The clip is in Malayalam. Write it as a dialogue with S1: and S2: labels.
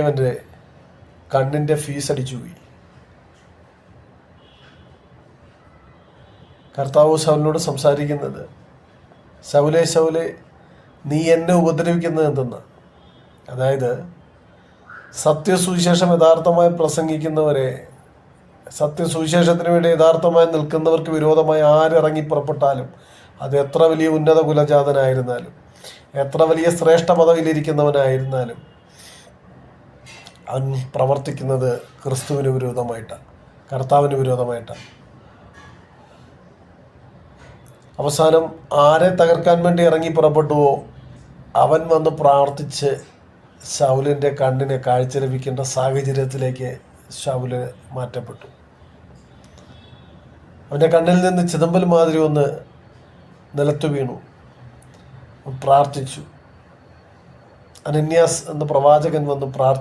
S1: അവൻ്റെ കണ്ണിൻ്റെ ഫീസ് അടിച്ചു പോയി. കർത്താവ് ശൗലിനോട് സംസാരിക്കുന്നത്, ശൗലേ ശൗലേ, നീ എന്നെ ഉപദ്രവിക്കുന്നത് എന്തെന്ന്. അതായത് സത്യസുവിശേഷം യഥാർത്ഥമായി പ്രസംഗിക്കുന്നവരെ, സത്യസുവിശേഷത്തിന് വേണ്ടി യഥാർത്ഥമായി നിൽക്കുന്നവർക്ക് വിരോധമായി ആരിറങ്ങി പുറപ്പെട്ടാലും, അത് എത്ര വലിയ ഉന്നത കുലജാതനായിരുന്നാലും, എത്ര വലിയ ശ്രേഷ്ഠ പദവിയിലിരിക്കുന്നവനായിരുന്നാലും, അവൻ പ്രവർത്തിക്കുന്നത് ക്രിസ്തുവിന് വിരോധമായിട്ടാണ്, കർത്താവിന് വിരോധമായിട്ടാണ്. അവസാനം ആരെ തകർക്കാൻ വേണ്ടി ഇറങ്ങി പുറപ്പെട്ടുവോ അവൻ വന്ന് പ്രാർത്ഥിച്ച് ശൗലിൻ്റെ കണ്ണിനെ കാഴ്ച ലഭിക്കേണ്ട സാഹചര്യത്തിലേക്ക് ശൗല് മാറ്റപ്പെട്ടു. അവൻ്റെ കണ്ണിൽ നിന്ന് ചിതമ്പൽ മാതിരി ഒന്ന് നിലത്തു വീണു. പ്രാർത്ഥിച്ചു. അനന്യാസ് എന്ന പ്രവാചകൻ വന്ന് പ്രാർത്ഥിച്ചു.